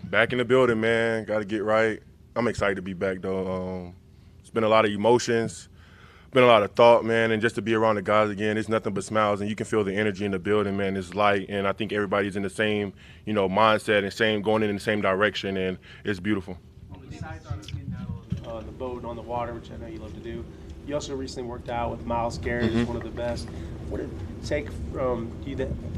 Back in the building, man. Got to get right. I'm excited to be back, though. It's been a lot of emotions, been a lot of thought, man, and just to be around the guys again, it's nothing but smiles, and you can feel the energy in the building, man. It's light, and I think everybody's in the same, mindset and same going in the same direction, and it's beautiful. Besides getting out on the boat and on the water, which I know you love to do, you also recently worked out with Myles Garrett, who's one of the best. What did you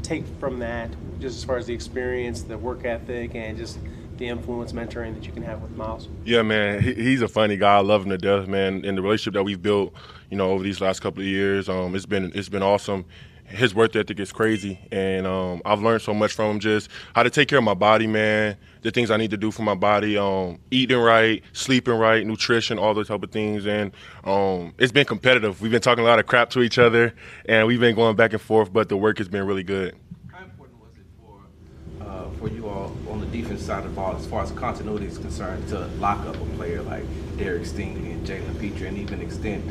take from that, just as far as the experience, the work ethic, and just the influence mentoring that you can have with Myles? Yeah, man, he's a funny guy. I love him to death, man. And the relationship that we've built, over these last couple of years, it's been awesome. His work ethic is crazy, and I've learned so much from him. Just how to take care of my body, man. The things I need to do for my body, eating right, sleeping right, nutrition, all those type of things. And it's been competitive. We've been talking a lot of crap to each other, and we've been going back and forth. But the work has been really good. How important was it for you all on the defense side of the ball, as far as continuity is concerned, to lock up a player like Derek Stingley and Jalen Petrie, and even extend?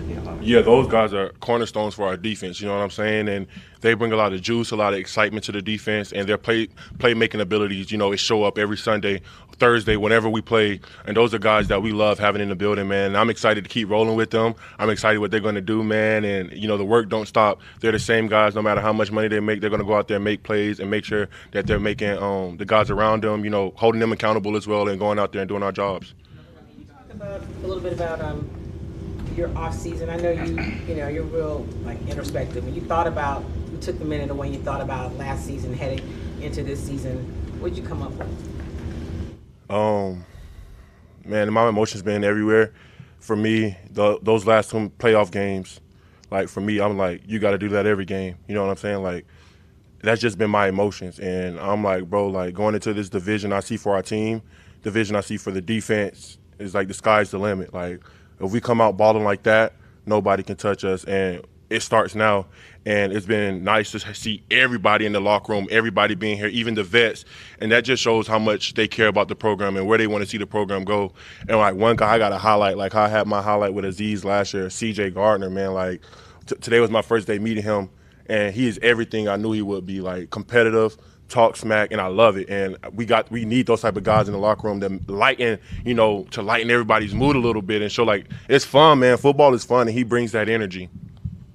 Yeah, those guys are cornerstones for our defense. You know what I'm saying? And they bring a lot of juice, a lot of excitement to the defense, and their playmaking abilities. It show up every Sunday, Thursday, whenever we play. And those are guys that we love having in the building, man. And I'm excited to keep rolling with them. I'm excited what they're going to do, man. And the work don't stop. They're the same guys. No matter how much money they make, they're going to go out there and make plays and make sure that they're making the guys around them, holding them accountable as well, and going out there and doing our jobs. You talk about a little bit about your off season. I know you're real introspective. When you took the minute when you thought about last season heading into this season, what did you come up with? Man, my emotions been everywhere. For me, those last two playoff games, for me, I'm like, you got to do that every game. You know what I'm saying? That's just been my emotions. And I'm like, bro, going into this division I see for our team, division I see for the defense, is the sky's the limit. If we come out balling like that, nobody can touch us. And it starts now. And it's been nice to see everybody in the locker room, everybody being here, even the vets. And that just shows how much they care about the program and where they want to see the program go. And one guy I got to highlight, how I had my highlight with Aziz last year, CJ Gardner, man. Today was my first day meeting him, and he is everything I knew he would be. Competitive, talk smack, and I love it. And we need those type of guys in the locker room that to lighten everybody's mood a little bit and show it's fun, man. Football is fun, and he brings that energy.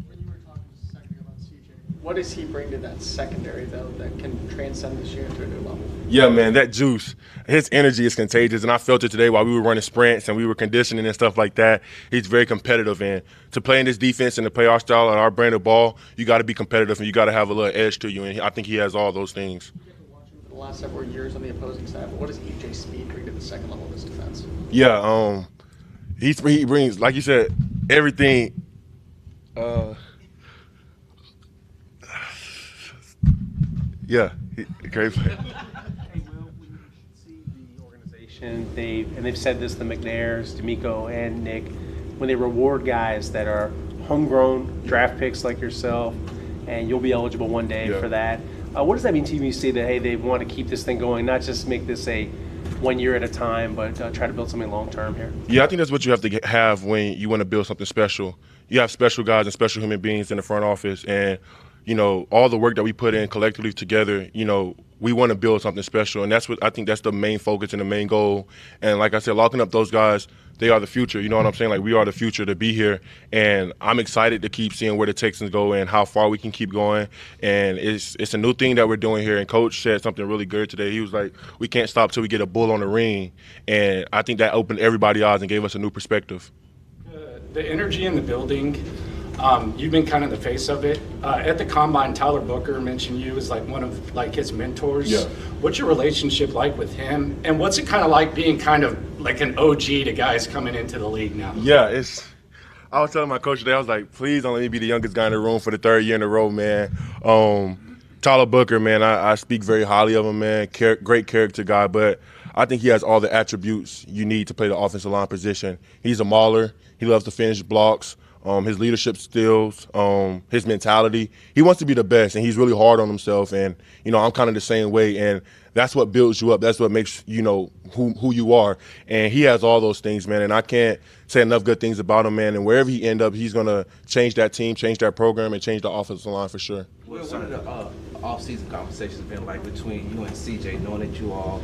When you were talking just a second about CJ, what does he bring to that secondary though that can transcend this year to a new level? Yeah, man, that juice, his energy is contagious, and I felt it today while we were running sprints and we were conditioning and stuff like that. He's very competitive, and to play in this defense and to play our style and our brand of ball, you got to be competitive and you got to have a little edge to you, and I think he has all those things. You get to watch him for the last several years on the opposing side, but what does EJ Speed bring to the second level of this defense? Yeah, he brings, like you said, everything. Yeah, great player. Hey, Will, when you see the organization, they've said this, the McNairs, D'Amico, and Nick, when they reward guys that are homegrown draft picks like yourself, and you'll be eligible one day for that. What does that mean to you when you see that, hey, they want to keep this thing going, not just make this a 1 year at a time, but try to build something long term here? Yeah, I think that's what you have to have when you want to build something special. You have special guys and special human beings in the front office, and all the work that we put in collectively together, we want to build something special. And that's what I think that's the main focus and the main goal. And like I said, locking up those guys, they are the future. You know what I'm saying? We are the future to be here. And I'm excited to keep seeing where the Texans go and how far we can keep going. And it's a new thing that we're doing here. And Coach said something really good today. He was like, we can't stop till we get a bull on the ring. And I think that opened everybody's eyes and gave us a new perspective. The energy in the building, you've been kind of the face of it. At the Combine, Tyler Booker mentioned you as one of his mentors. Yeah. What's your relationship like with him? And what's it kind of like being kind of like an OG to guys coming into the league now? Yeah, I was telling my coach today, I was like, please don't let me be the youngest guy in the room for the third year in a row, man. Tyler Booker, man, I speak very highly of him, man. Great character guy, but I think he has all the attributes you need to play the offensive line position. He's a mauler. He loves to finish blocks. His leadership skills, his mentality. He wants to be the best, and he's really hard on himself. And, I'm kind of the same way. And that's what builds you up. That's what makes who you are. And he has all those things, man. And I can't say enough good things about him, man. And wherever he end up, he's going to change that team, change that program, and change the offensive line for sure. What have the off-season conversations been like between you and CJ, knowing that you all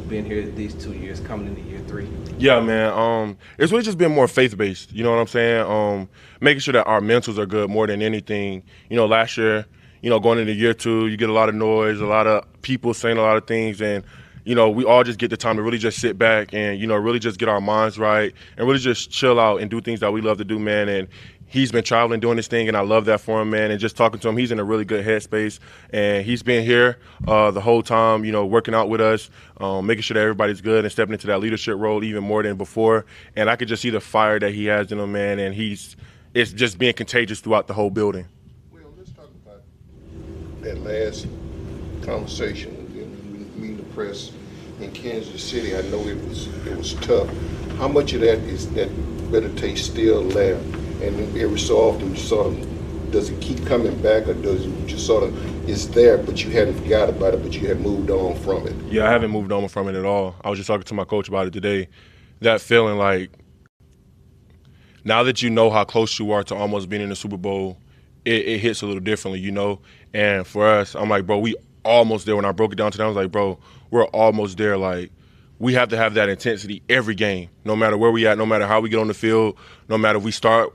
being here these 2 years, coming into year 3? Yeah, man. It's really just been more faith-based. You know what I'm saying? Making sure that our mentals are good more than anything. Last year, going into year 2, you get a lot of noise, a lot of people saying a lot of things, and we all just get the time to really just sit back and really just get our minds right and really just chill out and do things that we love to do, man. And he's been traveling doing this thing, and I love that for him, man. And just talking to him, he's in a really good headspace, and he's been here the whole time, working out with us, making sure that everybody's good and stepping into that leadership role even more than before. And I could just see the fire that he has in him, man, and it's just being contagious throughout the whole building. Well, let's talk about that last conversation when meeting the press in Kansas City. I know it was tough. How much of that is that better taste still left? And every so often, does it keep coming back, or does it just it's there, but you hadn't forgot about it, but you had moved on from it? Yeah, I haven't moved on from it at all. I was just talking to my coach about it today. That feeling like now that you know how close you are to almost being in the Super Bowl, it hits a little differently, And for us, I'm like, bro, we almost there. When I broke it down to them, I was like, bro, we're almost there. Like, we have to have that intensity every game, no matter where we at, no matter how we get on the field, no matter if we start,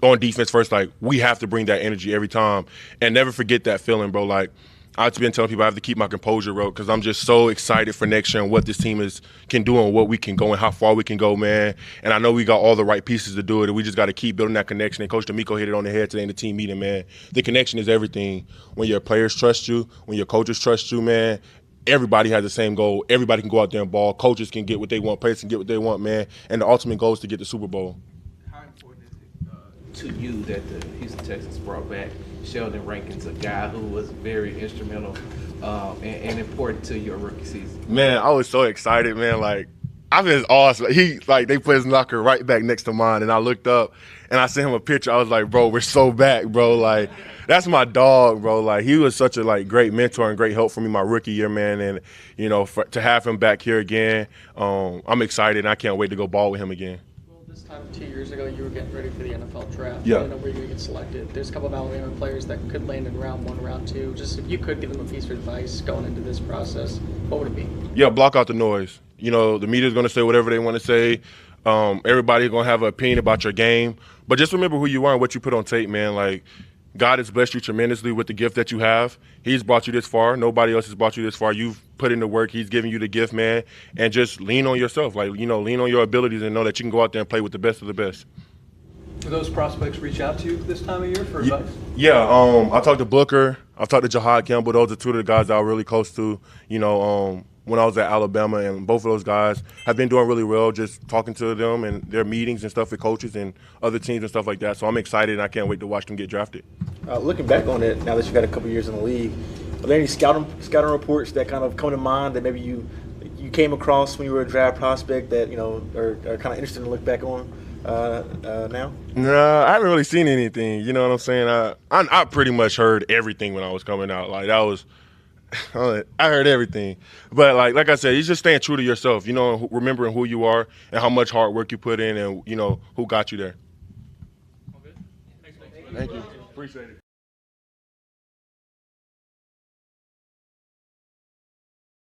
on defense first. Like, we have to bring that energy every time and never forget that feeling, bro. Like, I've been telling people I have to keep my composure, bro, because I'm just so excited for next year and what this team can do and what we can go and how far we can go, man. And I know we got all the right pieces to do it, and we just got to keep building that connection. And Coach D'Amico hit it on the head today in the team meeting, man. The connection is everything. When your players trust you, when your coaches trust you, man, everybody has the same goal. Everybody can go out there and ball. Coaches can get what they want. Players can get what they want, man. And the ultimate goal is to get the Super Bowl. How important is it to you that the Houston Texans brought back Sheldon Rankins, a guy who was very instrumental and important to your rookie season? Man, I was so excited, man. Like, I mean, it's awesome. They put his locker right back next to mine, and I looked up and I sent him a picture. I was like, bro, we're so back, bro. Like, that's my dog, bro. Like, he was such a great mentor and great help for me my rookie year, man. And to have him back here again, I'm excited, and I can't wait to go ball with him again. Well, this time 2 years ago, you were getting ready for the NFL draft. Yeah. You didn't know where you were going to get selected. There's a couple of Alabama players that could land in round 1, round 2. Just if you could give them a piece of advice going into this process, what would it be? Yeah, block out the noise. The media's going to say whatever they want to say. Everybody's going to have an opinion about your game. But just remember who you are and what you put on tape, man. Like, God has blessed you tremendously with the gift that you have. He's brought you this far. Nobody else has brought you this far. You've put in the work. He's giving you the gift, man. And just lean on yourself. Like, lean on your abilities and know that you can go out there and play with the best of the best. Do those prospects reach out to you this time of year for advice? Yeah, I talked to Booker. I've talked to Jahad Campbell. Those are two of the guys that I'm really close to, when I was at Alabama. And both of those guys have been doing really well, just talking to them and their meetings and stuff with coaches and other teams and stuff like that. So I'm excited, and I can't wait to watch them get drafted. Looking back on it, now that you got a couple years in the league, are there any scouting reports that kind of come to mind that maybe you came across when you were a draft prospect that, are kind of interesting to look back on now? No, I haven't really seen anything. You know what I'm saying? I pretty much heard everything when I was coming out. Like, that was – I heard everything. But, like I said, it's just staying true to yourself, remembering who you are and how much hard work you put in and, who got you there. Thank you. Appreciate it.